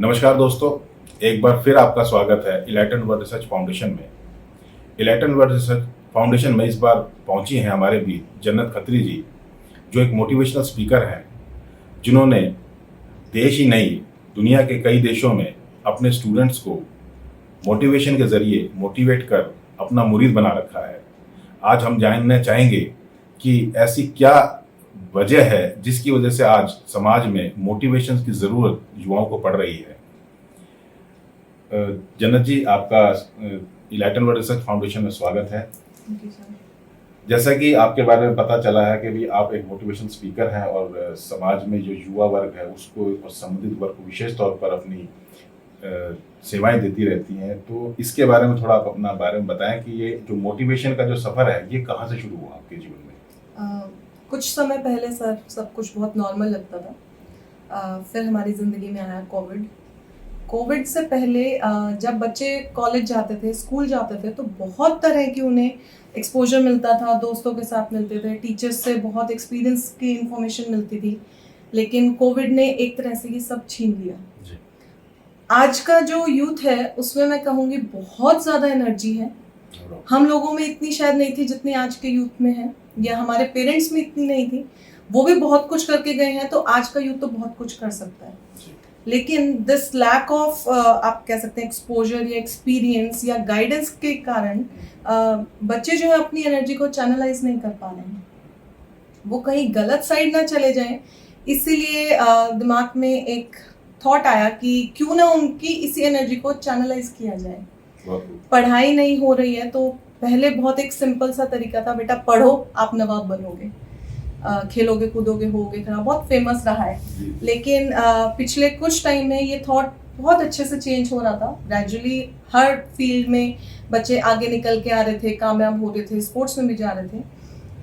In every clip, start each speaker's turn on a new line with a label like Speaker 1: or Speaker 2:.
Speaker 1: नमस्कार दोस्तों, एक बार फिर आपका स्वागत है इलाइटन वर्ल्ड रिसर्च फाउंडेशन में। इलाइटन वर्ल्ड रिसर्च फाउंडेशन में इस बार पहुंची हैं हमारे बीच जन्नत खत्री जी, जो एक मोटिवेशनल स्पीकर हैं, जिन्होंने देश ही नहीं दुनिया के कई देशों में अपने स्टूडेंट्स को मोटिवेशन के जरिए मोटिवेट कर अपना मुरीद बना रखा है। आज हम जानना चाहेंगे कि ऐसी क्या वजह है जिसकी वजह से आज समाज में मोटिवेशन की जरूरत युवाओं को पड़ रही है। जन्नत जी, आपका इलाइटन वर्ल्ड रिसर्च फाउंडेशन में स्वागत है। जैसा कि आपके बारे में पता चला है कि भी आप एक मोटिवेशन स्पीकर हैं और समाज में जो युवा वर्ग है उसको और संबंधित वर्ग को विशेष तौर पर अपनी सेवाएं देती रहती हैं, तो इसके बारे में थोड़ा आप अपना बारे में बताएं कि ये जो मोटिवेशन का जो सफ़र है ये कहाँ से शुरू हुआ आपके जीवन में?
Speaker 2: कुछ समय पहले सर सब कुछ बहुत नॉर्मल लगता था। फिर हमारी ज़िंदगी में आया कोविड से पहले जब बच्चे कॉलेज जाते थे, स्कूल जाते थे, तो बहुत तरह की उन्हें एक्सपोजर मिलता था, दोस्तों के साथ मिलते थे, टीचर्स से बहुत एक्सपीरियंस की इंफॉर्मेशन मिलती थी। लेकिन कोविड ने एक तरह से ये सब छीन लिया। आज का जो यूथ है उसमें मैं कहूँगी बहुत ज़्यादा एनर्जी है। हम लोगों में इतनी शायद नहीं थी जितनी आज के यूथ में है, या हमारे पेरेंट्स में इतनी नहीं थी। वो भी बहुत कुछ करके गए हैं, तो आज का यूथ तो बहुत कुछ कर सकता है। लेकिन दिस लैक ऑफ आप कह सकते हैं एक्सपोजर या एक्सपीरियंस या गाइडेंस के कारण बच्चे जो है अपनी एनर्जी को चैनलाइज नहीं कर पा रहे हैं। वो कहीं गलत साइड ना चले जाएं, इसीलिए दिमाग में एक थॉट आया कि क्यों ना उनकी इसी एनर्जी को चैनलाइज किया जाए। पढ़ाई नहीं हो रही है तो पहले बहुत एक सिंपल सा तरीका था, बेटा पढ़ो आप नवाब बनोगे, खेलोगे कूदोगे होगे खराब, बहुत फेमस रहा है। लेकिन पिछले कुछ टाइम में ये थॉट बहुत अच्छे से चेंज हो रहा था। ग्रेजुअली हर फील्ड में बच्चे आगे निकल के आ रहे थे, कामयाब हो रहे थे, स्पोर्ट्स में भी जा रहे थे।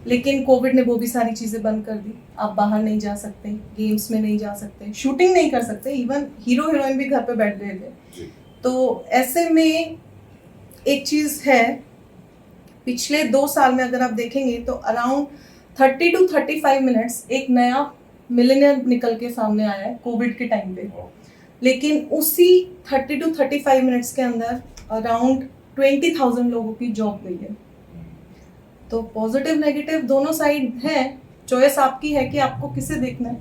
Speaker 2: लेकिन कोविड ने वो भी सारी चीज़ें बंद कर दी। आप बाहर नहीं जा सकते, गेम्स में नहीं जा सकते, शूटिंग नहीं कर सकते, इवन हीरो हीरोइन भी घर पे बैठ रहे थे। तो ऐसे में एक चीज़ है, पिछले 2 साल में अगर आप देखेंगे तो अराउंड 30 to 35 मिनट्स एक नया मिलेनियर निकल के सामने आया है कोविड के टाइम पे। लेकिन उसी 30 to 35 मिनट्स के अंदर अराउंड 20,000 लोगों की जॉब गई है। तो पॉजिटिव नेगेटिव दोनों साइड हैं, चॉइस आपकी है कि आपको किसे देखना है।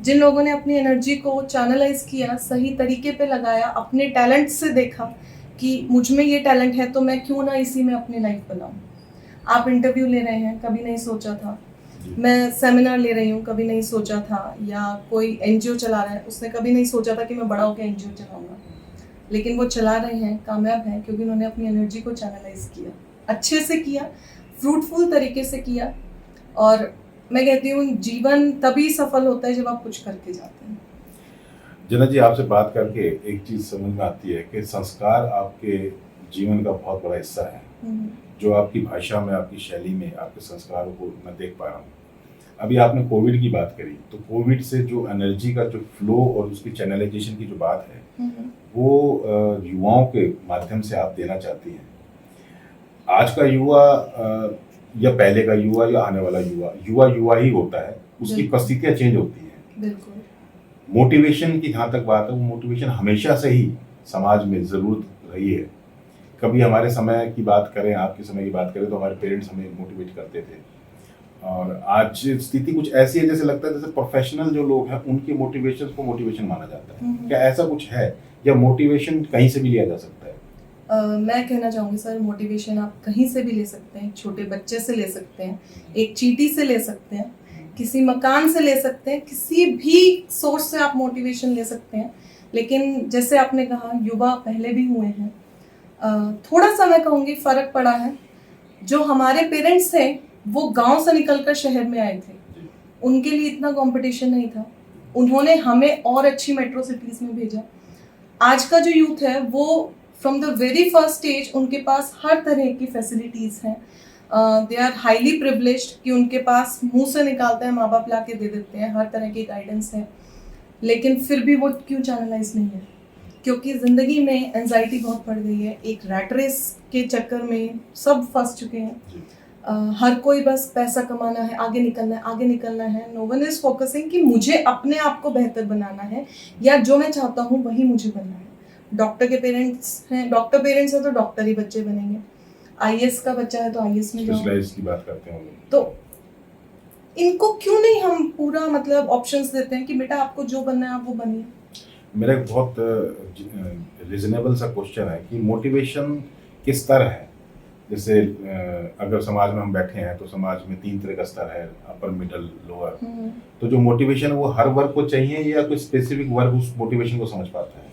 Speaker 2: जिन लोगों ने अपनी एनर्जी को चैनलाइज किया, सही तरीके पे लगाया, अपने टैलेंट से देखा कि मुझ में ये टैलेंट है तो मैं क्यों ना इसी में अपनी लाइफ बनाऊं। आप इंटरव्यू ले रहे हैं, कभी नहीं सोचा था। मैं सेमिनार ले रही हूँ, कभी नहीं सोचा था। या कोई एनजीओ चला रहा है, उसने कभी नहीं सोचा था कि मैं बड़ा होकर एनजीओ चलाऊंगा। लेकिन वो चला रहे हैं, कामयाब हैं, क्योंकि उन्होंने अपनी एनर्जी को चैनलाइज किया, अच्छे से किया, फ्रूटफुल तरीके से किया। और मैं कहती हूँ जीवन तभी सफल होता है जब आप कुछ करके जाते हैं।
Speaker 1: जन्नत जी, आपसे बात करके एक चीज़ समझ में आती है कि संस्कार आपके जीवन का बहुत बड़ा हिस्सा है, जो आपकी भाषा में, आपकी शैली में, आपके संस्कारों को मैं देख पा रहा हूँ। अभी आपने कोविड की बात करी, तो कोविड से जो एनर्जी का जो फ्लो और उसकी चैनलाइजेशन की जो बात है वो युवाओं के माध्यम से आप देना चाहती हैं। आज का युवा या पहले का युवा या आने वाला युवा ही होता है, उसकी परिस्थितियाँ चेंज होती हैं।
Speaker 2: बिल्कुल।
Speaker 1: मोटिवेशन की जहाँ तक बात है, वो मोटिवेशन हमेशा से ही समाज में ज़रूरत रही है। कभी हमारे समय की बात करें, आपके समय की बात करें, तो हमारे पेरेंट्स हमें मोटिवेट करते थे। और आज स्थिति कुछ ऐसी है जैसे लगता है जैसे प्रोफेशनल जो लोग हैं उनके मोटिवेशन को मोटिवेशन माना जाता है। क्या ऐसा कुछ है या मोटिवेशन कहीं से भी लिया जा सकता है?
Speaker 2: मैं कहना चाहूँगी सर, मोटिवेशन आप कहीं से भी ले सकते हैं। छोटे बच्चे से ले सकते हैं, एक चींटी से ले सकते हैं, किसी मकान से ले सकते हैं, किसी भी सोर्स से आप मोटिवेशन ले सकते हैं। लेकिन जैसे आपने कहा, युवा पहले भी हुए हैं। थोड़ा सा मैं कहूँगी फ़र्क पड़ा है। जो हमारे पेरेंट्स थे वो गांव से निकलकर शहर में आए थे, उनके लिए इतना कंपटीशन नहीं था, उन्होंने हमें और अच्छी मेट्रो सिटीज़ में भेजा। आज का जो यूथ है वो from the very first stage उनके पास हर तरह की फैसिलिटीज़ हैं। दे आर हाईली प्रिविलेज्ड कि उनके पास मुंह से निकालते हैं, माँ बाप ला के दे देते हैं, हर तरह की गाइडेंस है। लेकिन फिर भी वो क्यों चैनलाइज नहीं है? क्योंकि ज़िंदगी में एंजाइटी बहुत बढ़ गई है। एक रैट रेस के चक्कर में सब फंस चुके हैं। हर कोई बस पैसा कमाना है, आगे निकलना है, आगे निकलना है। नो वन इज़ फोकसिंग कि मुझे अपने आप को बेहतर बनाना है या जो मैं चाहता हूँ वही मुझे बनना है। डॉक्टर के पेरेंट्स हैं, डॉक्टर पेरेंट्स हैं तो डॉक्टर ही बच्चे बनेंगे। आईएएस का बच्चा है तो आईएएस में जाओ।
Speaker 1: स्पेशलाइज की बात करते हैं हम लोग।
Speaker 2: तो इनको क्यों नहीं हम पूरा मतलब ऑप्शंस देते हैं कि बेटा आपको जो बनना है आप वो बनिए।
Speaker 1: मेरा एक बहुत रिजनेबल सा क्वेश्चन है कि मोटिवेशन किस तरह है। जैसे अगर समाज में हम बैठे हैं तो समाज में 3 तरह का स्तर है, अपर, मिडल, लोअर। तो जो मोटिवेशन है वो हर वर्ग को चाहिए या कोई स्पेसिफिक वर्ग उस मोटिवेशन को समझ पाता है?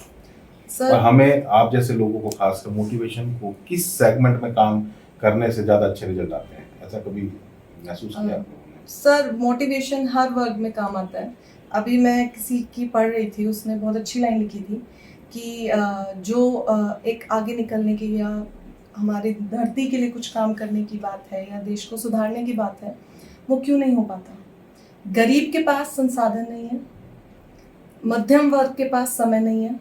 Speaker 2: सर
Speaker 1: और हमें, आप जैसे लोगों को खासकर मोटिवेशन को किस सेगमेंट में काम करने से ज़्यादा अच्छे रिजल्ट आते हैं, ऐसा कभी महसूस किया आप लोगों ने?
Speaker 2: सर मोटिवेशन हर वर्ग में काम आता है। अभी मैं किसी की पढ़ रही थी, उसने बहुत अच्छी लाइन लिखी थी कि जो एक आगे निकलने की या हमारी धरती के लिए कुछ काम करने की बात है या देश को सुधारने की बात है, वो क्यों नहीं हो पाता। गरीब के पास संसाधन नहीं है, मध्यम वर्ग के पास समय नहीं है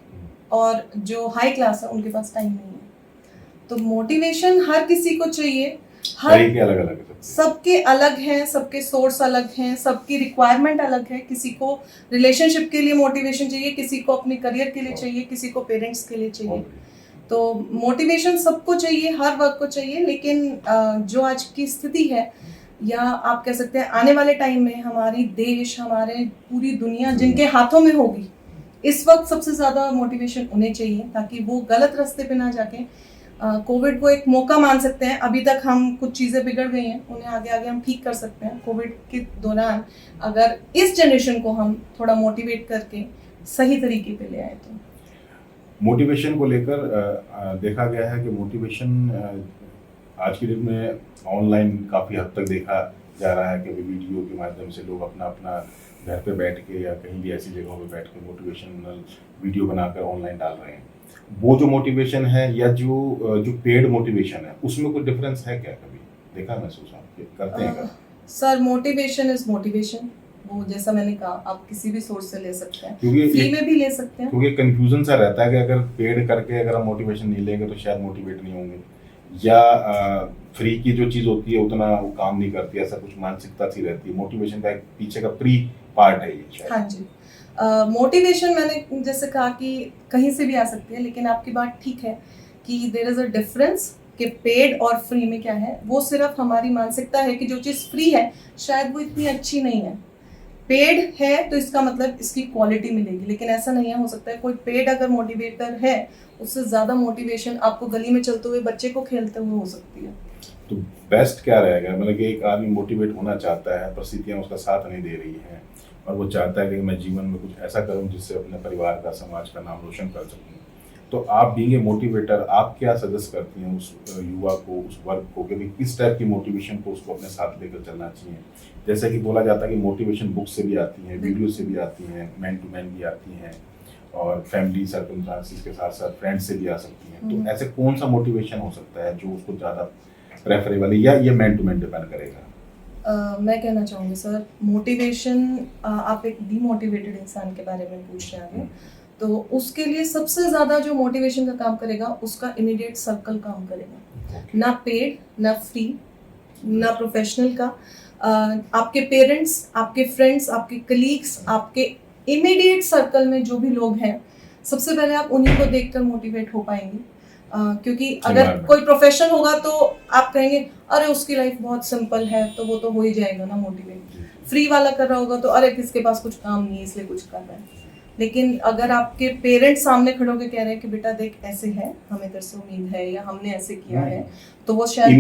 Speaker 2: और जो हाई क्लास है उनके पास टाइम नहीं है। तो मोटिवेशन हर किसी को चाहिए। हर
Speaker 1: तरीके अलग अलग है सबके।
Speaker 2: सबके अलग हैं, सबके सोर्स अलग हैं, सबकी रिक्वायरमेंट अलग है। किसी को रिलेशनशिप के लिए मोटिवेशन चाहिए, किसी को अपने करियर के लिए चाहिए, किसी को पेरेंट्स के लिए चाहिए। तो मोटिवेशन सबको चाहिए, हर वर्ग को चाहिए। लेकिन जो आज की स्थिति है या आप कह सकते हैं आने वाले टाइम में हमारी देश, हमारे पूरी दुनिया जिनके हाथों में होगी, इस वक्त सबसे ज़्यादा मोटिवेशन उन्हें चाहिए ताकि वो गलत रास्ते पे ना जाके कोविड को एक मौका मान सकते हैं। अभी तक हम कुछ चीज़ें बिगड़ गई हैं, उन्हें आगे आगे हम ठीक कर सकते हैं। कोविड के दौरान अगर इस जनरेशन को हम थोड़ा मोटिवेट करके सही तरीके पे ले आए तो।
Speaker 1: मोटिवेशन को लेकर देखा गया है कि मोटिवेशन आज के दिन में ऑनलाइन काफ़ी हद तक देखा जा रहा है कि वीडियो के माध्यम से लोग अपना अपना घर पे बैठ के या कहीं भी ऐसी जगहों पे बैठ के मोटिवेशनल वीडियो बनाकर ऑनलाइन डाल रहे हैं। वो जो मोटिवेशन है या जो पेड मोटिवेशन है, उसमें कोई डिफरेंस है क्या? कभी देखा, महसूस आप करते हैं क्या?
Speaker 2: Sir motivation is motivation. वो जैसा मैंने कहा, आप किसी भी सोर्स से ले सकते हैं,
Speaker 1: क्योंकि
Speaker 2: फ्री में भी ले सकते हैं।
Speaker 1: क्योंकि कंफ्यूजन सा रहता है कि अगर पेड करके अगर हम मोटिवेशन नहीं लेंगे तो शायद मोटिवेट नहीं होंगे, या फ्री की जो चीज़ होती है उतना वो काम नहीं करती, ऐसा कुछ मानसिकता सी रहती है। मोटिवेशन का एक पीछे का प्री पार्ट है ये शायद।
Speaker 2: हाँ जी, मोटिवेशन मैंने जैसे कहा कि कहीं से भी आ सकती है, लेकिन आपकी बात ठीक है कि देयर इज अ डिफरेंस कि पेड और फ्री में क्या है। वो सिर्फ हमारी मानसिकता है कि जो चीज़ फ्री है शायद वो इतनी अच्छी नहीं है। पेड है तो इसका मतलब इसकी क्वालिटी मिलेगी, लेकिन ऐसा नहीं है। हो सकता है कोई पेड अगर मोटिवेटर है, उससे ज़्यादा मोटिवेशन आपको गली में चलते हुए बच्चे को खेलते हुए हो सकती है।
Speaker 1: तो बेस्ट क्या रहेगा? मतलब कि एक आदमी मोटिवेट होना चाहता है, परिस्थितियाँ उसका साथ नहीं दे रही हैं और वो चाहता है कि मैं जीवन में कुछ ऐसा करूं जिससे अपने परिवार का, समाज का नाम रोशन कर सकूं। तो आप बीइंग ए मोटिवेटर, आप क्या सजेस्ट करती हैं उस युवा को, उस वर्ग को कि किस टाइप की मोटिवेशन को उसको अपने साथ लेकर चलना चाहिए? जैसे कि बोला जाता है कि मोटिवेशन बुक से भी आती हैं, वीडियो से भी आती हैं, मैन टू मैन भी आती हैं और फैमिली सर्कमस्टांसेस के साथ साथ फ्रेंड्स से भी आ सकती हैं। तो ऐसे कौन सा मोटिवेशन हो सकता है जो उसको ज़्यादा प्रेफरेबल है, या ये मैन टू मैन डिपेंड करेगा?
Speaker 2: मैं कहना चाहूँगी सर, मोटिवेशन आप एक डीमोटिवेटेड इंसान के बारे में पूछ रहे हैं, तो उसके लिए सबसे ज़्यादा जो मोटिवेशन का काम करेगा उसका इमीडिएट सर्कल काम करेगा। ना पेड, ना फ्री, ना प्रोफेशनल का। आपके पेरेंट्स, आपके फ्रेंड्स, आपके कलीग्स, आपके इमीडिएट सर्कल में जो भी लोग हैं, सबसे पहले आप उन्हीं को देखकर मोटिवेट हो पाएंगे। क्योंकि अगर कोई प्रोफेशनल होगा तो आप कहेंगे अरे उसकी लाइफ बहुत सिंपल है, तो वो तो हो ही जाएगा ना मोटिवेट। फ्री वाला कर रहा होगा तो अरे किसके पास कुछ काम नहीं है इसलिए कुछ कर रहा है। लेकिन अगर आपके पेरेंट्स सामने खड़े होकर कह रहे हैं कि बेटा देख ऐसे है, हमें तेरे से उम्मीद है या हमने ऐसे किया है, तो वो शायद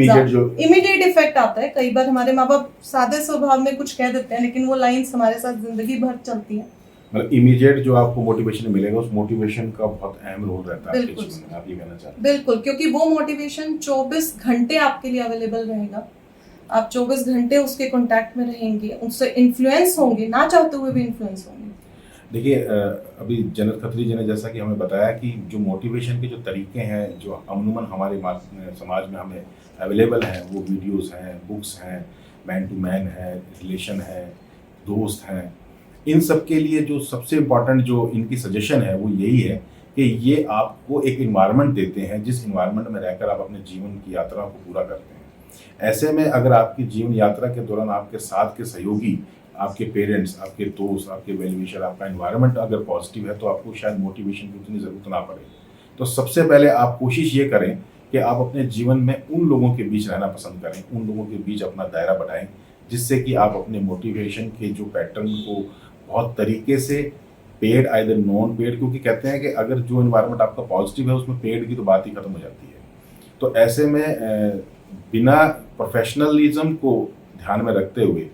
Speaker 2: इमीडिएट इफेक्ट आता है। कई बार हमारे माँ बाप सादे स्वभाव में कुछ कह देते हैं, लेकिन वो लाइन्स हमारे साथ जिंदगी भर चलती है।
Speaker 1: मतलब इमीडिएट जो आपको मोटिवेशन मिलेगा, उस मोटिवेशन का बहुत अहम रोल रहता है आपके जीवन में, आप ये कहना चाहते हैं?
Speaker 2: बिल्कुल, क्योंकि वो मोटिवेशन 24 घंटे आपके लिए अवेलेबल रहेगा। आप 24 घंटे उसके कांटेक्ट में रहेंगे, उससे इन्फ्लुएंस होंगे, ना चाहते हुए भी इन्फ्लुएंस होंगे।
Speaker 1: देखिए, अभी जन्नत खत्री जी ने जैसा कि हमें बताया कि जो मोटिवेशन के जो तरीके हैं जो अमूमन हमारे समाज में हमें अवेलेबल हैं, वो वीडियोस हैं, बुक्स हैं, मैन टू मैन है, रिलेशन है, दोस्त हैं। इन सब के लिए जो सबसे इम्पॉर्टेंट जो इनकी सजेशन है वो यही है कि ये आपको एक इन्वायरमेंट देते हैं जिस इन्वायरमेंट में रहकर आप अपने जीवन की यात्रा को पूरा करते हैं। ऐसे में अगर आपकी जीवन यात्रा के दौरान आपके साथ के सहयोगी, आपके पेरेंट्स, आपके दोस्त, आपके वेल विशर, आपका एनवायरनमेंट अगर पॉजिटिव है तो आपको शायद मोटिवेशन की उतनी ज़रूरत ना पड़े। तो सबसे पहले आप कोशिश ये करें कि आप अपने जीवन में उन लोगों के बीच रहना पसंद करें, उन लोगों के बीच अपना दायरा बढ़ाएं, जिससे कि आप अपने मोटिवेशन के जो पैटर्न को बहुत तरीके से पेड आइदर नॉन पेड, क्योंकि कहते हैं कि अगर जो एनवायरनमेंट आपका पॉजिटिव है उसमें पेड की तो बात ही खत्म हो जाती है। तो ऐसे में बिना प्रोफेशनलिज्म को ध्यान में रखते हुए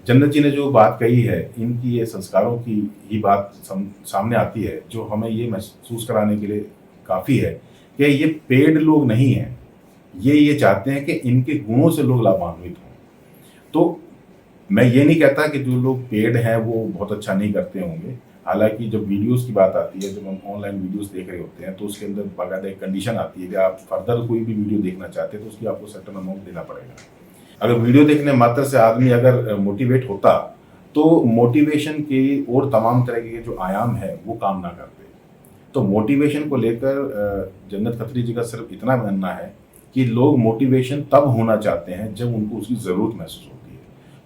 Speaker 1: जन्नत जी ने जो बात कही है, इनकी ये संस्कारों की ही बात सामने आती है, जो हमें ये महसूस कराने के लिए काफ़ी है कि ये पेड लोग नहीं हैं, ये चाहते हैं कि इनके गुणों से लोग लाभान्वित हों। तो मैं ये नहीं कहता कि जो लोग पेड हैं वो बहुत अच्छा नहीं करते होंगे, हालांकि जब वीडियोस की बात आती है, जब हम ऑनलाइन वीडियोस देख रहे होते हैं तो उसके अंदर बाकायदा एक कंडीशन आती है कि आप फर्दर कोई भी वीडियो देखना चाहते हैं तो उसकी आपको सर्टेन अमाउंट देना पड़ेगा। अगर वीडियो देखने मात्र से आदमी अगर मोटिवेट होता तो मोटिवेशन के और तमाम तरह के जो आयाम है वो काम ना करते। तो मोटिवेशन को लेकर जन्नत खत्री जी का सिर्फ इतना मानना है कि लोग मोटिवेशन तब होना चाहते हैं जब उनको उसकी ज़रूरत महसूस होती है।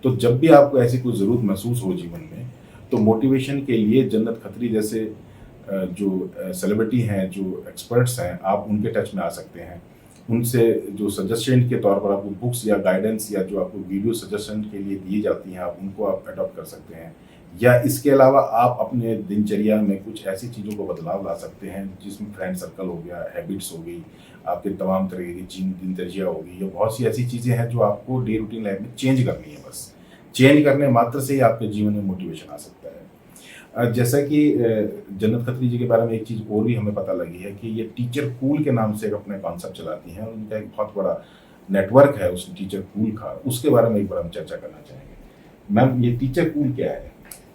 Speaker 1: तो जब भी आपको ऐसी कोई ज़रूरत महसूस हो जीवन में, तो मोटिवेशन के लिए जन्नत खत्री जैसे जो सेलिब्रिटी हैं, जो एक्सपर्ट्स हैं, आप उनके टच में आ सकते हैं। उनसे जो सजेशन के तौर पर आपको बुक्स या गाइडेंस या जो आपको वीडियो सजेशन के लिए दी जाती हैं, आप उनको आप अडॉप्ट कर सकते हैं। या इसके अलावा आप अपने दिनचर्या में कुछ ऐसी चीज़ों को बदलाव ला सकते हैं जिसमें फ्रेंड सर्कल हो गया, हैबिट्स हो गई, आपके तमाम तरह की दिनचर्या होगी, या बहुत सी ऐसी चीज़ें हैं जो आपको डे रूटीन लाइफ में चेंज करनी है। बस चेंज करने मात्र से ही आपके जीवन में मोटिवेशन आ सकता है। जैसा कि जन्नत खत्री जी के बारे में एक चीज़ और भी हमें पता लगी है कि ये टीचर कूल के नाम से एक अपने कॉन्सेप्ट चलाती हैं, और उनका एक बहुत बड़ा नेटवर्क है उस टीचर कूल का। उसके बारे में एक बार हम चर्चा करना चाहेंगे। मैम, ये टीचर कूल क्या है?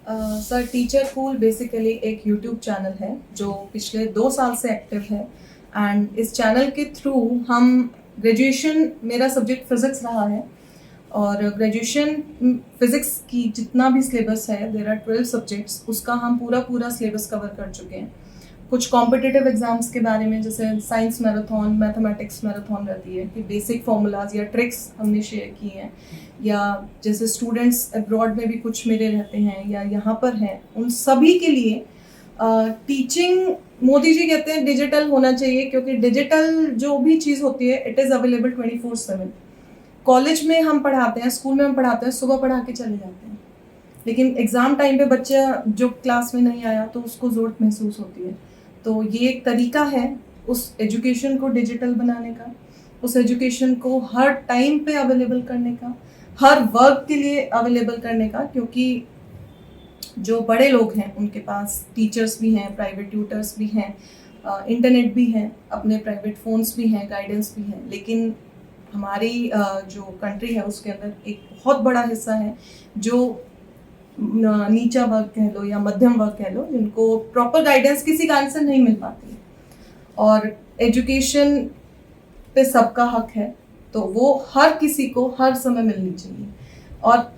Speaker 2: सर, टीचर कूल बेसिकली एक यूट्यूब चैनल है जो पिछले 2 साल से एक्टिव है, एंड इस चैनल के थ्रू हम ग्रेजुएशन, मेरा सब्जेक्ट फिज़िक्स रहा है, और ग्रेजुएशन फिज़िक्स की जितना भी सिलेबस है, देयर आर 12 सब्जेक्ट्स, उसका हम पूरा सिलेबस कवर कर चुके हैं। कुछ कॉम्पिटिटिव एग्जाम्स के बारे में, जैसे साइंस मैराथन, मैथमेटिक्स मैराथन रहती है, कि बेसिक फॉर्मूलाज या ट्रिक्स हमने शेयर की हैं, या जैसे स्टूडेंट्स अब्रॉड में भी कुछ मेरे रहते हैं या यहाँ पर हैं, उन सभी के लिए टीचिंग, मोदी जी कहते हैं डिजिटल होना चाहिए, क्योंकि डिजिटल जो भी चीज़ होती है इट इज़ अवेलेबल 24/7। कॉलेज में हम पढ़ाते हैं, स्कूल में हम पढ़ाते हैं, सुबह पढ़ा के चले जाते हैं, लेकिन एग्ज़ाम टाइम पे बच्चा जो क्लास में नहीं आया तो उसको ज़रूरत महसूस होती है। तो ये एक तरीका है उस एजुकेशन को डिजिटल बनाने का, उस एजुकेशन को हर टाइम पे अवेलेबल करने का, हर वर्क के लिए अवेलेबल करने का, क्योंकि जो बड़े लोग हैं उनके पास टीचर्स भी हैं, प्राइवेट ट्यूटर्स भी हैं, इंटरनेट भी है, अपने प्राइवेट फ़ोन्स भी हैं, गाइडेंस भी है, लेकिन हमारी जो कंट्री है उसके अंदर एक बहुत बड़ा हिस्सा है जो नीचा वर्ग कह लो या मध्यम वर्ग कह लो, जिनको प्रॉपर गाइडेंस किसी कारण से नहीं मिल पाती। और एजुकेशन पे सबका हक है, तो वो हर किसी को हर समय मिलनी चाहिए। और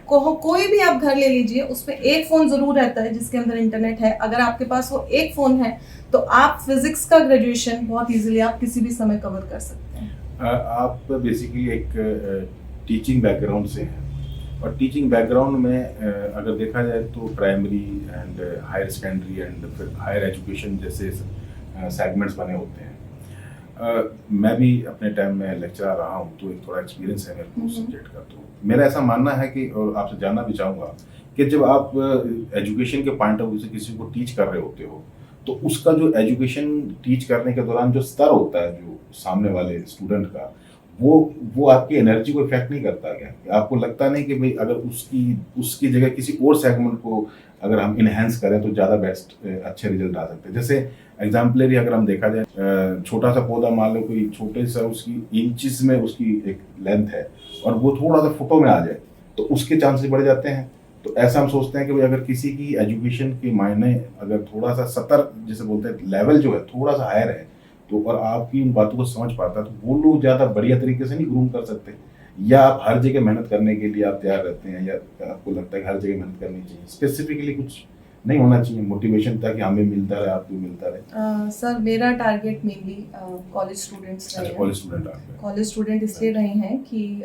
Speaker 2: कोई भी आप घर ले लीजिए, उसमें एक फ़ोन ज़रूर रहता है जिसके अंदर इंटरनेट है। अगर आपके पास वो एक फ़ोन है तो आप फिज़िक्स का ग्रेजुएशन बहुत ईजिली आप किसी भी समय कवर कर सकते हैं।
Speaker 1: आप बेसिकली एक टीचिंग बैकग्राउंड से हैं, और टीचिंग बैकग्राउंड में अगर देखा जाए तो primary and higher secondary and फिर हायर एजुकेशन जैसे सेगमेंट्स बने होते हैं। मैं भी अपने टाइम में लेक्चरर रहा हूँ, तो एक थोड़ा एक्सपीरियंस है मेरे को उस सब्जेक्ट का। तो मेरा ऐसा मानना है कि, और आपसे जानना भी चाहूँगा कि जब आप एजुकेशन के पॉइंट ऑफ व्यू से किसी को टीच कर रहे होते हो, तो उसका जो एजुकेशन टीच करने के दौरान जो स्तर होता है जो सामने वाले स्टूडेंट का, वो आपकी एनर्जी को इफेक्ट नहीं करता क्या? आपको लगता नहीं कि भाई अगर उसकी जगह किसी और सेगमेंट को अगर हम इनहेंस करें तो ज़्यादा बेस्ट अच्छे रिजल्ट आ सकते हैं? जैसे एग्जाम्पलरी अगर हम देखा जाए, छोटा सा पौधा मान लो, कोई छोटे सा उसकी इंचेस में उसकी एक लेंथ है, और वो थोड़ा सा फुटों में आ जाए तो उसके चांसेस बढ़ जाते हैं। तो ऐसा हम सोचते हैं कि भाई अगर किसी की एजुकेशन के मायने अगर थोड़ा सा सतर जिसे बोलते हैं लेवल जो है थोड़ा सा हायर है, तो और आपकी उन बातों को समझ पाता है, तो वो लोग ज़्यादा बढ़िया तरीके से नहीं ग्रूम कर सकते? या आप हर जगह मेहनत करने के लिए आप तैयार रहते हैं, या आपको लगता है कि हर जगह मेहनत करनी चाहिए? स्पेसिफिकली कुछ नहीं होना चाहिए मोटिवेशन, ताकि हमें मिलता रहे, आपको मिलता रहे?
Speaker 2: सर मेरा टारगेट मेनली कॉलेज स्टूडेंट्स रहे
Speaker 1: अच्छा,
Speaker 2: हैं।
Speaker 1: कॉलेज स्टूडेंट आप हैं।
Speaker 2: कॉलेज स्टूडेंट इसलिए रहे हैं कि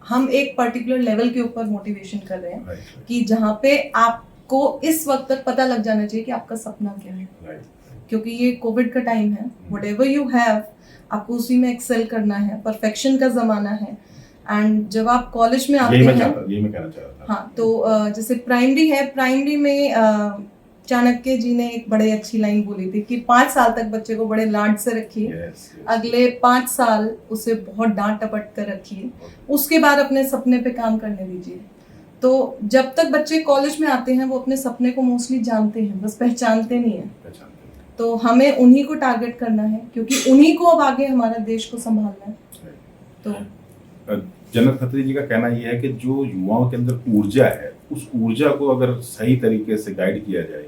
Speaker 2: हम एक पर्टिकुलर लेवल के ऊपर मोटिवेशन कर रहे हैं
Speaker 1: राइट
Speaker 2: कि जहाँ पे आपको इस वक्त तक पता लग जाना चाहिए कि आपका सपना क्या है,
Speaker 1: राइट।
Speaker 2: क्योंकि ये कोविड का टाइम है। व्हाटएवर यू हैव, आपको उसी में एक्सेल करना है, परफेक्शन का ज़माना है। एंड जब आप कॉलेज में आते
Speaker 1: यही मैं
Speaker 2: हैं,
Speaker 1: कहना चाहता था।
Speaker 2: हाँ, तो जैसे प्राइमरी है, प्राइमरी में चाणक्य जी ने एक बड़ी अच्छी लाइन बोली थी कि 5 साल तक बच्चे को बड़े लाड से रखिए,
Speaker 1: Yes, yes.
Speaker 2: अगले 5 साल उसे बहुत डांट टपट कर रखिए, उसके बाद अपने सपने पे काम करने दीजिए। तो जब तक बच्चे कॉलेज में आते हैं वो अपने सपने को मोस्टली जानते हैं, बस पहचानते नहीं है।
Speaker 1: पहचानते हैं।
Speaker 2: तो हमें उन्हीं को टारगेट करना है, क्योंकि उन्हीं को अब आगे हमारा देश को संभालना है। तो
Speaker 1: जन्नत खत्री जी का कहना यह है कि जो युवाओं के अंदर ऊर्जा है, उस ऊर्जा को अगर सही तरीके से गाइड किया जाए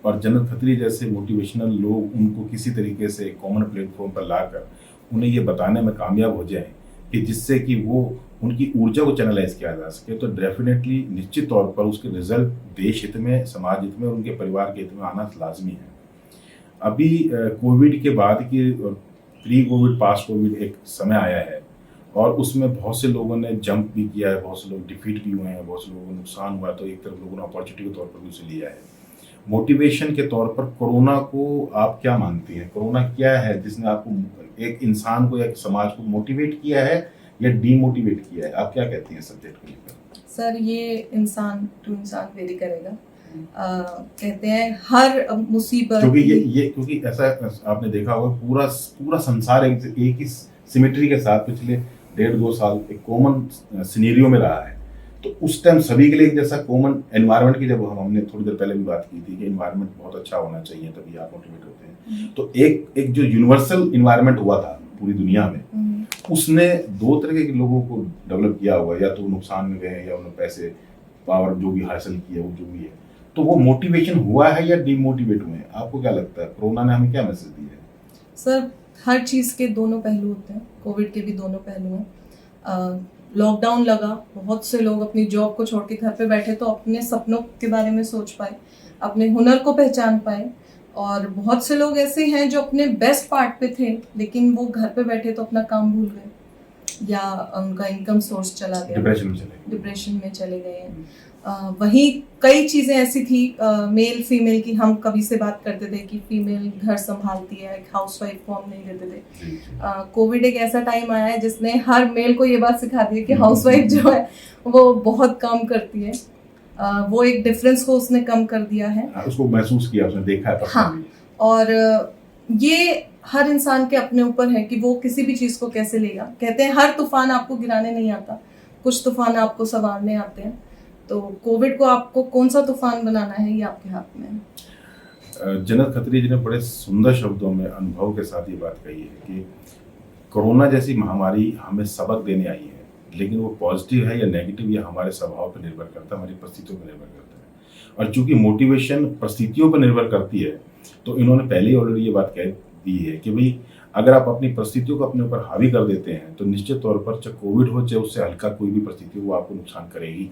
Speaker 1: और जन्नत खत्री जैसे मोटिवेशनल लोग उनको किसी तरीके से कॉमन प्लेटफॉर्म पर लाकर उन्हें ये बताने में कामयाब हो जाएं कि जिससे कि वो उनकी ऊर्जा को चैनलाइज किया जा सके, तो डेफिनेटली निश्चित तौर पर उसके रिजल्ट देश हित में, समाज हित में और उनके परिवार के हित में आना लाजमी है। अभी कोविड के बाद की प्री कोविड, पास्ट कोविड एक समय आया है और उसमें बहुत से लोगों ने जंप भी किया है, बहुत से लोग डिफीट भी हुए हैं, बहुत से लोगों को नुकसान हुआ, तो एक तरफ लोगों ने अपॉर्चुनिटी के तौर पर भी उसे लिया है। मोटिवेशन के तौर पर कोरोना को आप क्या मानती हैं? कोरोना क्या है जिसने आपको, एक इंसान को या एक समाज को मोटिवेट किया है या डीमोटिवेट किया है? आप क्या कहती हैं सब्जेक्ट को लेकर?
Speaker 2: सर ये इंसान टू इंसान वेरी करेगा। कहते हैं हर मुसीबत,
Speaker 1: क्योंकि ऐसा आपने देखा होगा पूरा संसार एक ही सिमेट्री के साथ पिछले 1.5-2 साल एक कॉमन सिनेरियो में रहा है। तो उस टाइम सभी के लिए एक जैसा कॉमन एनवायरनमेंट की, जब हमने थोड़ी देर पहले भी बात की थी कि एनवायरनमेंट बहुत अच्छा होना चाहिए तभी आप मोटिवेट होते हैं, तो एक जो यूनिवर्सल एनवायरनमेंट हुआ था पूरी दुनिया में, उसने 2 तरह के लोगों को डेवलप किया हुआ, या तो नुकसान में गए या उन्होंने पैसे पावर जो भी हासिल किया वो जो भी है, तो वो मोटिवेशन हुआ है या डीमोटिवेट हुए हैं? आपको क्या लगता है कोरोना ने हमें क्या मैसेज दिया है?
Speaker 2: सर हर चीज़ के दोनों पहलू होते हैं, कोविड के भी दोनों पहलू हैं। लॉकडाउन लगा, बहुत से लोग अपनी जॉब को छोड़ के घर पे बैठे तो अपने सपनों के बारे में सोच पाए, अपने हुनर को पहचान पाए। और बहुत से लोग ऐसे हैं जो अपने बेस्ट पार्ट पे थे लेकिन वो घर पे बैठे तो अपना काम भूल गए या उनका इनकम सोर्स चला गया, डिप्रेशन में चले गए हैं। वहीं कई चीज़ें ऐसी थी मेल फीमेल की, हम कभी से बात करते थे कि फीमेल घर संभालती है, एक हाउसवाइफ को हम नहीं देते थे। कोविड एक ऐसा टाइम आया है जिसने हर मेल को ये बात सिखा दी है कि हाउसवाइफ जो है वो बहुत काम करती है। वो एक डिफरेंस को उसने कम कर दिया है।
Speaker 1: उसको महसूस किया, उसने देखा है।
Speaker 2: हाँ, और ये हर इंसान के अपने ऊपर है कि वो किसी भी चीज़ को कैसे लेगा। कहते हैं हर तूफान आपको गिराने नहीं आता, कुछ तूफान आपको संवारने आते हैं। तो कोविड को आपको कौन सा तूफान बनाना है ये आपके हाथ में है।
Speaker 1: जन्नत खत्री जी ने बड़े सुंदर शब्दों में अनुभव के साथ ये बात कही है कि कोरोना जैसी महामारी हमें सबक देने आई है, लेकिन वो पॉजिटिव है या नेगेटिव ये हमारे स्वभाव पर निर्भर करता है, हमारी परिस्थितियों पर निर्भर करता है। और चूंकि मोटिवेशन परिस्थितियों पर निर्भर करती है, तो इन्होंने पहले ही ऑलरेडी ये बात कह दी है कि भाई अगर आप अपनी परिस्थितियों को अपने ऊपर हावी कर देते हैं तो निश्चित तौर पर चाहे कोविड हो चाहे उससे हल्का कोई भी परिस्थिति हो, वो आपको नुकसान करेगी।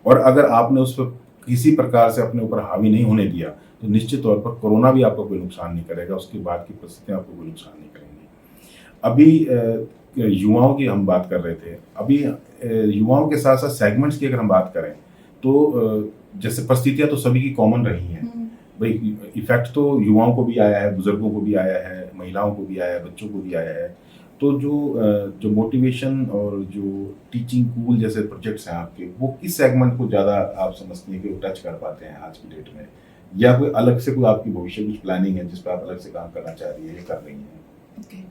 Speaker 1: और अगर आपने उस पर किसी प्रकार से अपने ऊपर हावी नहीं होने दिया तो निश्चित तौर पर कोरोना भी आपको कोई नुकसान नहीं करेगा, उसके बाद की परिस्थितियां आपको कोई नुकसान नहीं करेंगी। अभी युवाओं की हम बात कर रहे थे, अभी युवाओं के साथ साथ सेगमेंट्स की अगर हम बात करें तो जैसे परिस्थितियां तो सभी की कॉमन रही हैं भाई, इफेक्ट तो युवाओं को भी आया है, बुजुर्गों को भी आया है, महिलाओं को भी आया है, बच्चों को भी आया है। तो जो मोटिवेशन और जो टीचिंग कूल जैसे प्रोजेक्ट्स हैं आपके, वो किस सेगमेंट को ज़्यादा आप समझती हैं कि वो टच कर पाते हैं आज की डेट में, या कोई अलग से कोई आपकी भविष्य कुछ प्लानिंग है जिस पर आप अलग से काम करना चाह रही है या कर रही हैं?
Speaker 2: ओके,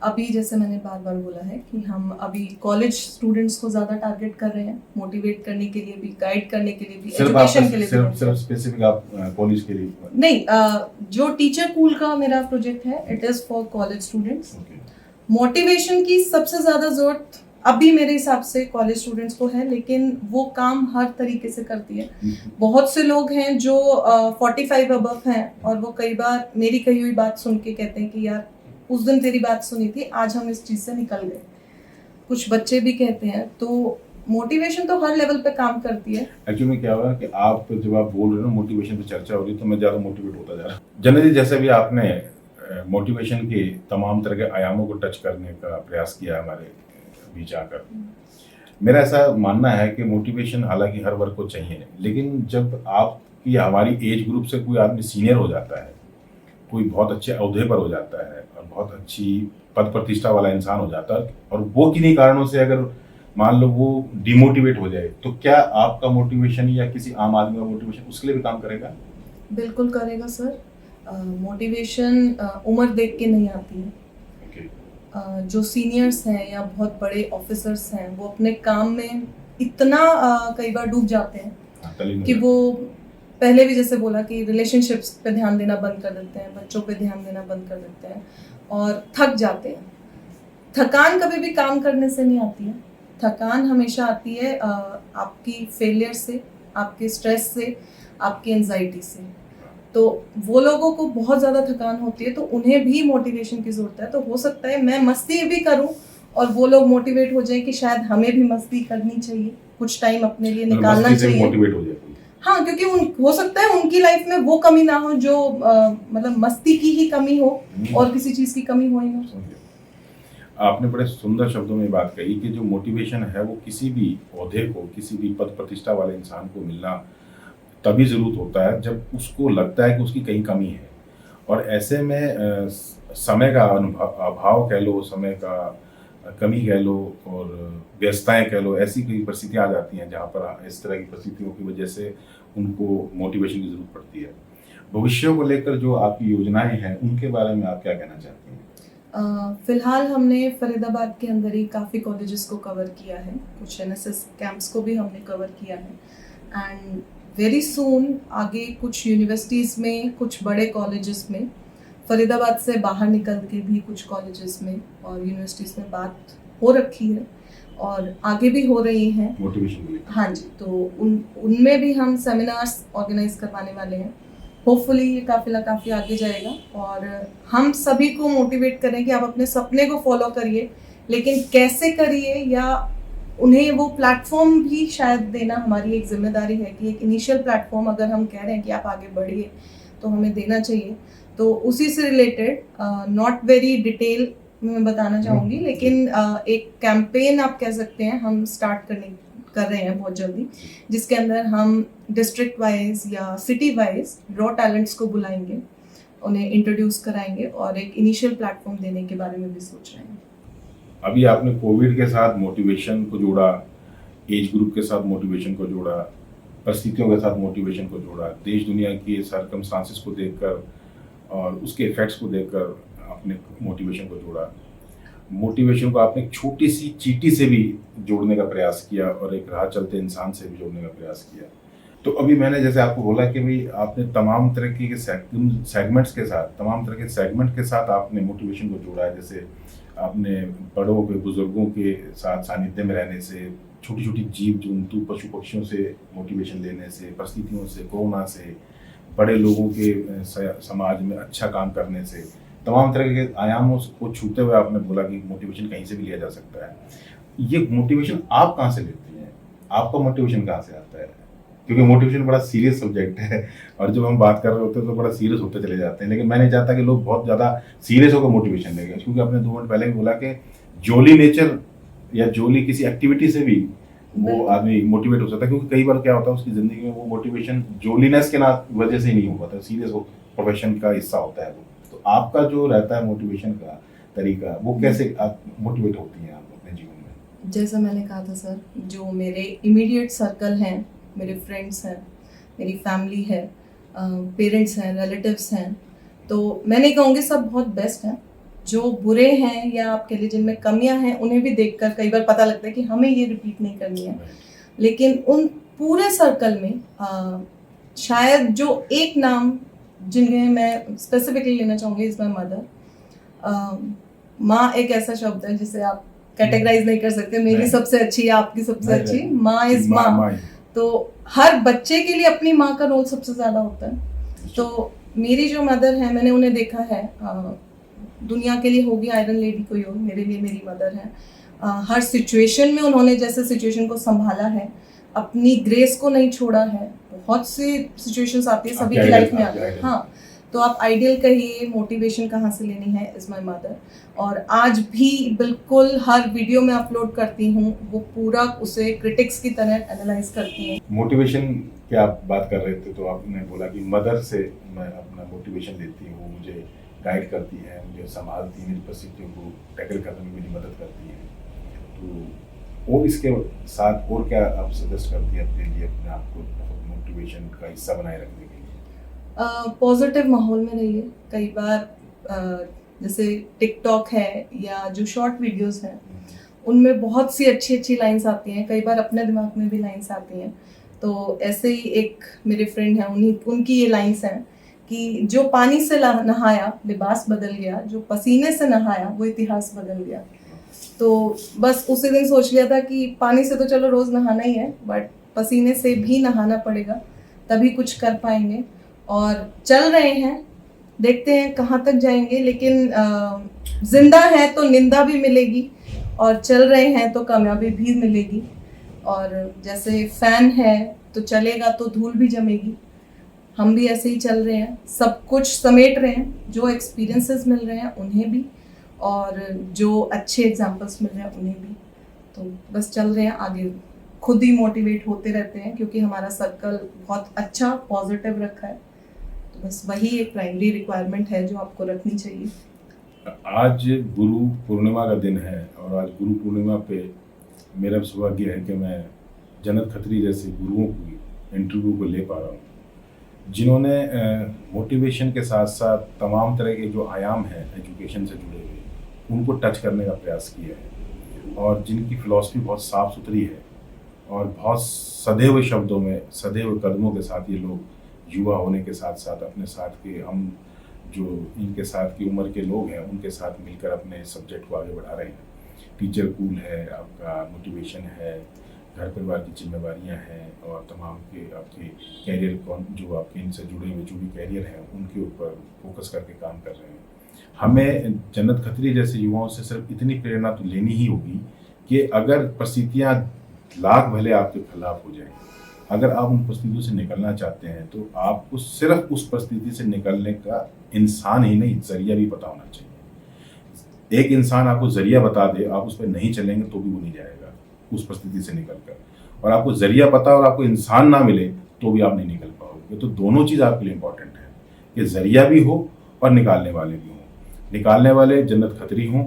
Speaker 2: अभी जैसे मैंने बार बार बोला है कि हम अभी कॉलेज स्टूडेंट्स को ज़्यादा टारगेट कर रहे हैं, मोटिवेट करने के लिए भी, गाइड करने के लिए भी, एजुकेशन के लिए भी।
Speaker 1: सिर्फ स्पेसिफिक आप कॉलेज के लिए
Speaker 2: नहीं, जो टीचर कूल का मेरा प्रोजेक्ट है it is for college students. Motivation की सबसे ज़्यादा ज़रूरत अभी मेरे हिसाब से कॉलेज स्टूडेंट्स को है, लेकिन वो काम हर तरीके से करती है। बहुत से लोग हैं जो 45 अबव हैं और वो कई बार मेरी कही हुई बात सुन के कहते हैं कि यार उस दिन तेरी बात सुनी थी, आज हम इस चीज़ से निकल गए। कुछ बच्चे भी कहते हैं। तो मोटिवेशन तो हर लेवल पे काम करती है।
Speaker 1: एक्चुअली में क्या हुआ कि आप जब आप बोल रहे हो ना मोटिवेशन पे चर्चा हो रही है तो मैं ज़्यादा मोटिवेट होता जा रहा हूँ। जनरली जैसे भी आपने मोटिवेशन के तमाम तरह के आयामों को टच करने का प्रयास किया हमारे बीच आकर, मेरा ऐसा मानना है कि मोटिवेशन हालांकि हर वर्ग को चाहिए, लेकिन जब आपकी हमारी एज ग्रुप से कोई आदमी सीनियर हो जाता है, कोई बहुत अच्छे अहदे पर हो जाता है और बहुत अच्छी पद प्रतिष्ठा वाला इंसान हो जाता है और वो किन्हीं कारणों से अगर मान लो वो डिमोटिवेट हो जाए, तो क्या आपका मोटिवेशन या किसी आम आदमी का मोटिवेशन उसके लिए भी काम करेगा?
Speaker 2: बिल्कुल करेगा सर। मोटिवेशन उम्र देख के नहीं आती है।
Speaker 1: ओके।
Speaker 2: जो सीनियर्स हैं या बहुत बड़े ऑफिसर्स हैं वो अपने काम में इतना कई बार डूब जाते हैं
Speaker 1: हाँ, तल्लीन
Speaker 2: कि
Speaker 1: हो
Speaker 2: वो पहले भी जैसे बोला कि रिलेशनशिप्स पे ध्यान देना बंद कर देते हैं, बच्चों पे ध्यान देना बंद कर देते हैं और थक जाते हैं। थकान कभी भी काम करने से नहीं आती है। थकान हमेशा आती है आपकी फेलियर से, आपके स्ट्रेस से, आपकी एंजाइटी से। तो वो लोगों को बहुत ज़्यादा थकान होती है तो उन्हें भी मोटिवेशन की ज़रूरत है। तो हो सकता है मैं मस्ती भी करूं और वो लोग मोटिवेट हो जाए कि शायद हमें भी मस्ती करनी चाहिए, कुछ टाइम अपने लिए
Speaker 1: मतलब
Speaker 2: निकालना
Speaker 1: मस्ती से
Speaker 2: चाहिए।
Speaker 1: मोटिवेट हो जाए कोई।
Speaker 2: हाँ, क्योंकि हो सकता है उनकी लाइफ में वो कमी ना हो जो मतलब मस्ती की ही कमी हो और किसी चीज़ की कमी हो ही ना।
Speaker 1: समझ गया। आपने बड़े सुंदर शब्दों में बात कही कि जो मोटिवेशन है वो किसी भी ओहदे को, किसी भी पद प्रतिष्ठा वाले इंसान को मिलना तभी ज़रूरत होता है जब उसको लगता है कि उसकी कहीं कमी है, और ऐसे में समय का अभाव कह लो, समय का कमी कह लो और व्यस्तताएं कह लो, ऐसी कई परिस्थितियां आ जाती हैं जहाँ पर इस तरह की परिस्थितियों की वजह से उनको मोटिवेशन की ज़रूरत पड़ती है। भविष्य को लेकर जो आपकी योजनाएं हैं उनके बारे में आप क्या कहना चाहती हैं?
Speaker 2: फिलहाल हमने फरीदाबाद के अंदर ही काफ़ी कॉलेजेस को कवर किया है, कुछ एनएसएस कैंप्स को भी हमने कवर किया है एंड वेरी सून आगे कुछ यूनिवर्सिटीज़ में, कुछ बड़े कॉलेजेस में, फरीदाबाद से बाहर निकल के भी कुछ कॉलेजेस में और यूनिवर्सिटीज़ में बात हो रखी है और आगे भी हो रही हैं
Speaker 1: मोटिवेशन के लिए?
Speaker 2: हाँ जी, तो उनमें भी हम सेमिनार्स ऑर्गेनाइज करवाने वाले हैं। होपफुली ये काफिला काफ़ी आगे जाएगा और हम सभी को मोटिवेट करें कि आप अपने सपने को फॉलो करिए, लेकिन कैसे करिए या उन्हें वो प्लेटफॉर्म भी शायद देना हमारी एक जिम्मेदारी है कि एक इनिशियल प्लेटफॉर्म अगर हम कह रहे हैं कि आप आगे बढ़िए तो हमें देना चाहिए। तो उसी से रिलेटेड नॉट वेरी डिटेल में मैं बताना चाहूँगी, लेकिन एक कैंपेन आप कह सकते हैं हम स्टार्ट कर रहे हैं बहुत जल्दी, जिसके अंदर हम डिस्ट्रिक्ट वाइज या सिटी वाइज रॉ टैलेंट्स को बुलाएंगे, उन्हें इंट्रोड्यूस कराएंगे और एक इनिशियल प्लेटफॉर्म देने के बारे में भी सोच रहे हैं।
Speaker 1: अभी आपने कोविड के साथ मोटिवेशन को जोड़ा, एज ग्रुप के साथ मोटिवेशन को जोड़ा, परिस्थितियों के साथ मोटिवेशन को जोड़ा, देश दुनिया की सर्कमस्टांसेस को देखकर और उसके इफेक्ट्स को देखकर आपने मोटिवेशन को जोड़ा। मोटिवेशन को आपने एक छोटी सी चींटी से भी जोड़ने का प्रयास किया और एक राह चलते इंसान से भी जोड़ने का प्रयास किया। तो अभी मैंने जैसे आपको बोला कि भाई आपने तमाम तरह के सेगमेंट्स के साथ, तमाम तरह के सेगमेंट के साथ आपने मोटिवेशन को जोड़ा है। जैसे आपने बड़ों के, बुजुर्गों के साथ सानिध्य में रहने से, छोटी छोटी जीव जंतु, पशु पक्षियों से मोटिवेशन लेने से, परिस्थितियों से, कोरोना से, बड़े लोगों के समाज में अच्छा काम करने से, तमाम तरह के आयामों को छूते हुए आपने बोला कि मोटिवेशन कहीं से भी लिया जा सकता है। ये मोटिवेशन आप कहाँ से लेते हैं? आपका मोटिवेशन कहाँ से आता है? क्योंकि मोटिवेशन बड़ा सीरियस सब्जेक्ट है और जब हम बात कर रहे होते हैं तो बड़ा सीरियस होते चले जाते हैं, लेकिन मैं नहीं चाहता कि लोग बहुत ज़्यादा सीरियस होकर मोटिवेशन लेंगे, क्योंकि आपने 2 मिनट पहले भी बोला कि जोली नेचर या जोली किसी एक्टिविटी से भी वो आदमी मोटिवेट हो सकता है, क्योंकि कई बार क्या होता है उसकी ज़िंदगी में वो मोटिवेशन जोलीनेस के वजह से ही नहीं हो पाता, सीरियस वो प्रोफेशन का हिस्सा होता है वो। तो आपका जो रहता है मोटिवेशन का तरीका, वो कैसे आप मोटिवेट होती हैं आप अपने जीवन में?
Speaker 2: जैसा मैंने कहा था सर, जो मेरे इमीडिएट सर्कल हैं, मेरे फ्रेंड्स हैं, मेरी फैमिली है, पेरेंट्स हैं, रिलेटिव्स हैं, तो मैं नहीं कहूँगी सब बहुत बेस्ट हैं। जो बुरे हैं या आप कह लीजिए जिनमें कमियां हैं उन्हें भी देखकर कई बार पता लगता है कि हमें ये रिपीट नहीं करनी है, लेकिन उन पूरे सर्कल में शायद जो एक नाम जिन्हें मैं स्पेसिफिकली लेना चाहूँगी इज माई मदर। माँ एक ऐसा शब्द है जिसे आप कैटेगराइज नहीं कर सकते, मेरी सबसे अच्छी या आपकी सबसे अच्छी, माँ इज माँ। तो हर बच्चे के लिए अपनी माँ का रोल सबसे ज़्यादा होता है। तो मेरी जो मदर है, मैंने उन्हें देखा है, दुनिया के लिए होगी आयरन लेडी कोई हो, मेरे लिए मेरी मदर है। हर सिचुएशन में उन्होंने जैसे सिचुएशन को संभाला है, अपनी ग्रेस को नहीं छोड़ा है। बहुत सी सिचुएशंस आती है, सभी की लाइफ में आती है। हाँ, तो आप आइडियल कहिए, मोटिवेशन कहाँ से लेनी है, इज़ माई मदर। और आज भी बिल्कुल हर वीडियो में अपलोड करती हूँ, वो पूरा उसे क्रिटिक्स की तरह एनालाइज करती हैं।
Speaker 1: मोटिवेशन की आप बात कर रहे थे तो आपने बोला कि मदर से मैं अपना मोटिवेशन लेती हूँ, वो मुझे गाइड करती है, मुझे संभालती है, मेरी परिस्थितियों को टैकल करने में मेरी मदद करती है। तो और इसके साथ और क्या आप सजेस्ट करती है अपने लिए, अपने आप को मोटिवेशन का हिस्सा बनाए रखने के लिए?
Speaker 2: पॉजिटिव माहौल में रहिए। कई बार जैसे टिकटॉक है या जो शॉर्ट वीडियोस हैं, उनमें बहुत सी अच्छी अच्छी लाइंस आती हैं, कई बार अपने दिमाग में भी लाइंस आती हैं। तो ऐसे ही एक मेरे फ्रेंड हैं, उनकी ये लाइंस हैं कि जो पानी से नहाया लिबास बदल गया, जो पसीने से नहाया वो इतिहास बदल गया। तो बस उसी दिन सोच लिया था कि पानी से तो चलो रोज़ नहाना ही है, बट पसीने से भी नहाना पड़ेगा, तभी कुछ कर पाएंगे। और चल रहे हैं, देखते हैं कहाँ तक जाएंगे, लेकिन जिंदा है तो निंदा भी मिलेगी, और चल रहे हैं तो कामयाबी भी मिलेगी। और जैसे फैन है तो चलेगा तो धूल भी जमेगी। हम भी ऐसे ही चल रहे हैं, सब कुछ समेट रहे हैं, जो एक्सपीरियंसेस मिल रहे हैं उन्हें भी, और जो अच्छे एग्जाम्पल्स मिल रहे हैं उन्हें भी। तो बस चल रहे हैं आगे, खुद ही मोटिवेट होते रहते हैं, क्योंकि हमारा सर्कल बहुत अच्छा पॉजिटिव रखा है। तो बस वही एक प्राइमरी रिक्वायरमेंट है जो आपको रखनी चाहिए।
Speaker 1: आज गुरु पूर्णिमा का दिन है, और आज गुरु पूर्णिमा पे मेरा सौभाग्य है कि मैं जन्नत खत्री जैसे गुरुओं की इंटरव्यू को ले पा रहा हूँ, जिन्होंने मोटिवेशन के साथ साथ तमाम तरह के जो आयाम हैं एजुकेशन से जुड़े हुए, उनको टच करने का प्रयास किया है, और जिनकी फ़िलॉसफी बहुत साफ़ सुथरी है, और बहुत सदैव शब्दों में, सदैव कदमों के साथ ये लोग युवा होने के साथ साथ अपने साथ के हम जो इनके साथ की उम्र के लोग हैं उनके साथ मिलकर अपने सब्जेक्ट को आगे बढ़ा रहे हैं। टीचर कूल है, आपका मोटिवेशन है, घर परिवार की जिम्मेवारियां हैं, और तमाम के आपके कैरियर जो आपके इनसे जुड़े हुए जो भी कैरियर हैं उनके ऊपर फोकस करके काम कर रहे हैं। हमें जन्नत खत्री जैसे युवाओं से सिर्फ इतनी प्रेरणा तो लेनी ही होगी कि अगर परिस्थितियाँ लाख भले आपके खिलाफ हो जाएं, अगर आप उन परिस्थितियों से निकलना चाहते हैं तो आपको सिर्फ उस परिस्थिति से निकलने का इंसान ही नहीं, जरिया भी पता होना चाहिए। एक इंसान आपको जरिया बता दे, आप उस पर नहीं चलेंगे तो भी वो नहीं जाएगा उस परिस्थिति से निकलकर, और आपको जरिया पता और आपको इंसान ना मिले तो भी आप नहीं निकल पाओगे। तो दोनों चीज़ आपके लिए इंपॉर्टेंट है कि जरिया भी हो और निकालने वाले भी हों। निकालने वाले जन्नत खत्री हों,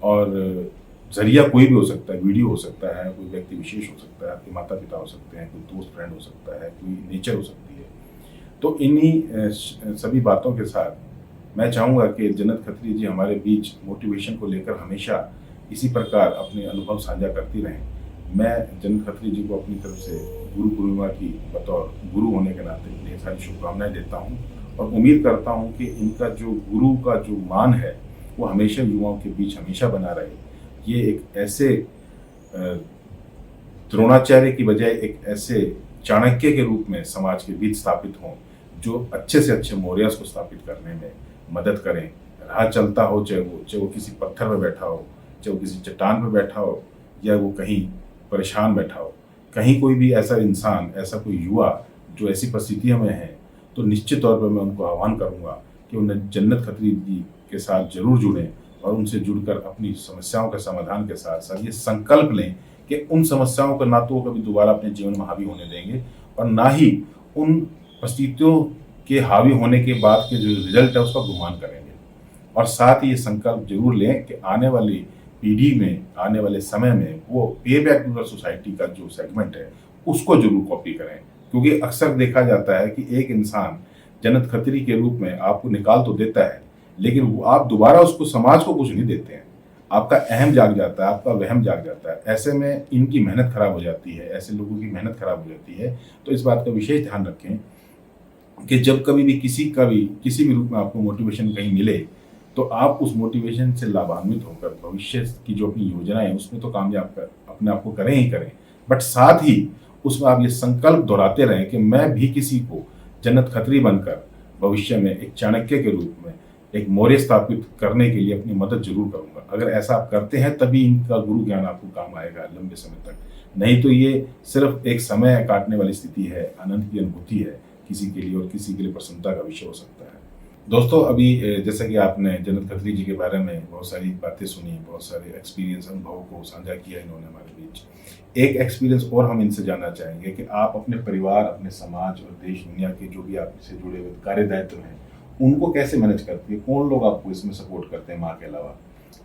Speaker 1: और जरिया कोई भी हो सकता है, वीडियो हो सकता है, कोई व्यक्ति विशेष हो सकता है, आपके माता पिता हो सकते हैं, कोई दोस्त फ्रेंड हो सकता है, कोई नेचर हो सकती है। तो इन्हीं सभी बातों के साथ मैं चाहूँगा कि जन्नत खत्री जी हमारे बीच मोटिवेशन को लेकर हमेशा इसी प्रकार अपने अनुभव साझा करती रहें। मैं जन्नत खत्री जी को अपनी तरफ से गुरु पूर्णिमा की बतौर गुरु होने के नाते ढेर सारी शुभकामनाएं देता हूँ, और उम्मीद करता हूँ कि इनका जो गुरु का जो मान है वो हमेशा युवाओं के बीच हमेशा बना रहे। ये एक ऐसे द्रोणाचार्य की बजाय एक ऐसे चाणक्य के रूप में समाज के बीच स्थापित हों, जो अच्छे से अच्छे मौर्यस को स्थापित करने में मदद करें। राह चलता हो, चाहे वो किसी पत्थर पर बैठा हो, चाहे वो किसी चट्टान पर बैठा हो, या वो कहीं परेशान बैठा हो, कहीं कोई भी ऐसा इंसान, ऐसा कोई युवा जो ऐसी परिस्थितियों में है, तो निश्चित तौर पर मैं उनको आह्वान करूँगा कि उन्हें जन्नत खत्री जी के साथ जरूर जुड़ें, और उनसे जुड़कर अपनी समस्याओं के समाधान के साथ साथ ये संकल्प लें कि उन समस्याओं को ना तो कभी दोबारा अपने जीवन में हावी होने देंगे, और ना ही उन परिस्थितियों के हावी होने के बाद के जो रिजल्ट है उसका गुमान करेंगे। और साथ ही ये संकल्प जरूर लें कि आने वाली पीढ़ी में, आने वाले समय में वो पे बैक टू द सोसाइटी का जो सेगमेंट है उसको जरूर कॉपी करें, क्योंकि अक्सर देखा जाता है कि एक इंसान जन्नत खत्री के रूप में आपको निकाल तो देता है, लेकिन आप दोबारा उसको, समाज को कुछ नहीं देते हैं। आपका अहम जाग जाता है, आपका वहम जाग जाता है। ऐसे में इनकी मेहनत खराब हो जाती है, ऐसे लोगों की मेहनत खराब हो जाती है। तो इस बात का विशेष ध्यान रखें कि जब कभी भी किसी भी रूप में आपको मोटिवेशन कहीं मिले, तो आप उस मोटिवेशन से लाभान्वित होकर भविष्य की जो अपनी योजनाएं हैं उसमें तो कामयाब कर अपने आप को करें ही करें, बट साथ ही उसमें आप ये संकल्प दोहराते रहें कि मैं भी किसी को जन्नत खत्री बनकर भविष्य में एक चाणक्य के रूप में, एक मौर्य स्थापित करने के लिए अपनी मदद जरूर करूंगा। अगर ऐसा आप करते हैं तभी इनका गुरु ज्ञान आपको काम आएगा लंबे समय तक, नहीं तो ये सिर्फ एक समय काटने वाली स्थिति है, आनंद की अनुभूति है किसी के लिए और किसी के लिए प्रसन्नता का विषय हो सकता है। दोस्तों, अभी जैसा कि आपने जन्नत खत्री जी के बारे में बहुत सारी बातें सुनी, बहुत सारे एक्सपीरियंस अनुभव को साझा किया इन्होंने हमारे बीच। एक एक्सपीरियंस और हम इनसे जानना चाहेंगे कि आप अपने परिवार, अपने समाज और देश दुनिया के जो भी आपसे जुड़े हुए कार्य दायित्व हैं उनको कैसे मैनेज करती है? कौन लोग आपको इसमें सपोर्ट करते हैं माँ के अलावा?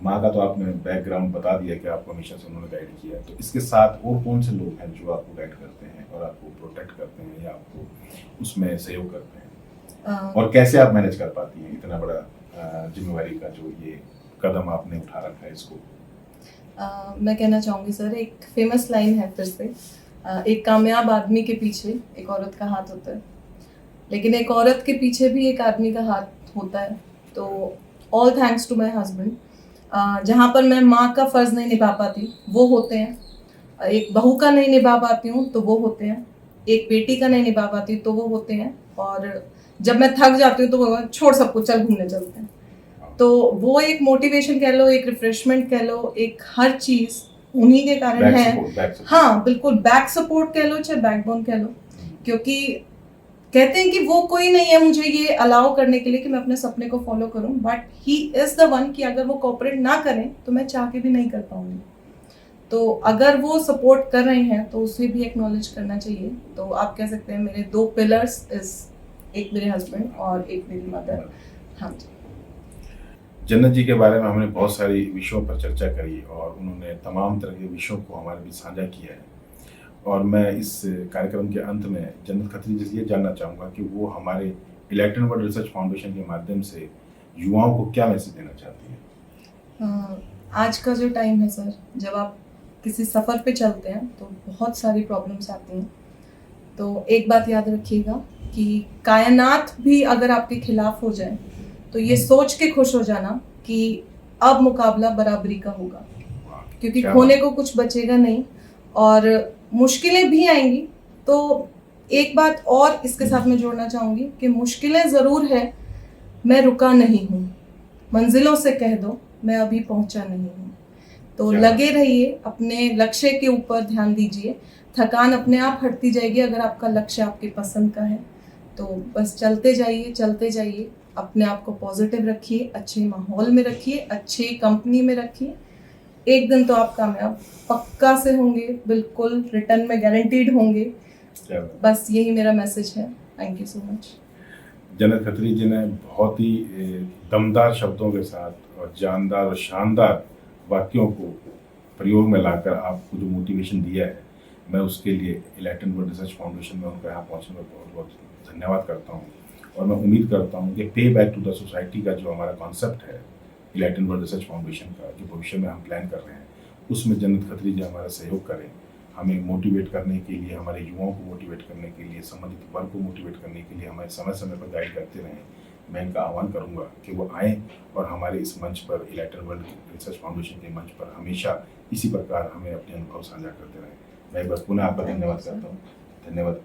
Speaker 1: माँ का तो आपने बैकग्राउंड बता दिया कि आपको हमेशा से उन्होंने गाइड किया है, तो इसके साथ और कौन से लोग हैं जो आपको गाइड करते हैं और आपको प्रोटेक्ट करते हैं या आपको उसमें सहयोग करते हैं? और कैसे आप मैनेज कर पाती हैं इतना बड़ा जिम्मेवारी का जो ये कदम आपने उठा रखा है इसको?
Speaker 2: मैं कहना चाहूँगी सर, एक फेमस लाइन है फिर से, एक कामयाब आदमी के पीछे एक औरत का हाथ होता है, लेकिन एक औरत के पीछे भी एक आदमी का हाथ होता है। तो all thanks to my husband. जहाँ पर मैं माँ का फ़र्ज़ नहीं निभा पाती वो होते हैं, एक बहू का नहीं निभा पाती हूँ तो वो होते हैं, एक बेटी का नहीं निभा पाती तो वो होते हैं, और जब मैं थक जाती हूँ तो वो छोड़ सब कुछ, चल घूमने चलते हैं। तो वो एक मोटिवेशन कह लो, एक रिफ्रेशमेंट कह लो, एक हर चीज़ उन्हीं के कारण है। हाँ बिल्कुल, बैक सपोर्ट कह लो चाहे बैकबोन कह लो, क्योंकि कहते हैं कि वो कोई नहीं है मुझे ये अलाउ करने के लिए कि मैं अपने सपने को फॉलो करूं, but he is the one कि अगर वो कोऑपरेट ना करें तो मैं चाह के भी नहीं कर पाऊंगी। तो अगर वो सपोर्ट कर रहे हैं तो उसे भी एक्नॉलेज करना चाहिए। तो आप कह सकते हैं मेरे 2 पिलर्स इज, एक मेरे हस्बैंड और एक मेरी मदर। हाँ जी।
Speaker 1: जन्नत जी के बारे में हमने बहुत सारी विषयों पर चर्चा करी और उन्होंने तमाम तरह के विषयों को हमारे बीच साझा किया है, और मैं इस कार्यक्रम के अंत में जन्नत खत्री जी से ये जानना चाहूँगा कि वो हमारे इलेक्ट्रन वर्ल्ड रिसर्च फाउंडेशन के माध्यम से युवाओं को क्या मैसेज देना चाहती हैं?
Speaker 2: आज का जो टाइम है सर, जब आप किसी सफ़र पे चलते हैं तो बहुत सारी प्रॉब्लम्स आती हैं। तो एक बात याद रखिएगा कि कायनात भी अगर आपके खिलाफ हो जाए तो ये सोच के खुश हो जाना कि अब मुकाबला बराबरी का होगा, क्योंकि खोने को कुछ बचेगा नहीं, और मुश्किलें भी आएंगी। तो एक बात और इसके साथ मैं जोड़ना चाहूँगी कि मुश्किलें ज़रूर है, मैं रुका नहीं हूँ, मंजिलों से कह दो मैं अभी पहुँचा नहीं हूँ। तो लगे रहिए, अपने लक्ष्य के ऊपर ध्यान दीजिए, थकान अपने आप हटती जाएगी अगर आपका लक्ष्य आपके पसंद का है। तो बस चलते जाइए, अपने आप को पॉजिटिव रखिए, अच्छे माहौल में रखिए, अच्छी कंपनी में रखिए। एक दिन तो आप कामयाब पक्का से होंगे, बिल्कुल रिटर्न में गारंटीड होंगे। बस यही मेरा मैसेज है। Thank you so much.
Speaker 1: जन्नत खत्री जी ने बहुत ही दमदार शब्दों के साथ और जानदार और शानदार वाक्यों को प्रयोग में लाकर आपको जो मोटिवेशन दिया है, मैं उसके लिए इलेक्ट्रन वर्ल्ड रिसर्च फाउंडेशन में उनका यहाँ पहुँचने में बहुत बहुत धन्यवाद करता हूँ। और मैं उम्मीद करता हूँ कि पे बैक टू द सोसाइटी का जो हमारा कॉन्सेप्ट है इलेक्ट्रन वर्ल्ड रिसर्च फाउंडेशन का, जो भविष्य में हम प्लान कर रहे हैं, उसमें जन्नत खत्री जी हमारा सहयोग करें, हमें मोटिवेट करने के लिए, हमारे युवाओं को मोटिवेट करने के लिए, संबंधित वर्ग को मोटिवेट करने के लिए हमें समय समय पर गाइड करते रहें। मैं इनका आह्वान करूंगा कि वो आएँ और हमारे इस मंच पर, इलेक्ट्रन वर्ल्ड रिसर्च फाउंडेशन के मंच पर हमेशा इसी प्रकार हमें अपने अनुभव साझा करते रहें। मैं एक बार पुनः आपका धन्यवाद करता हूँ। धन्यवाद।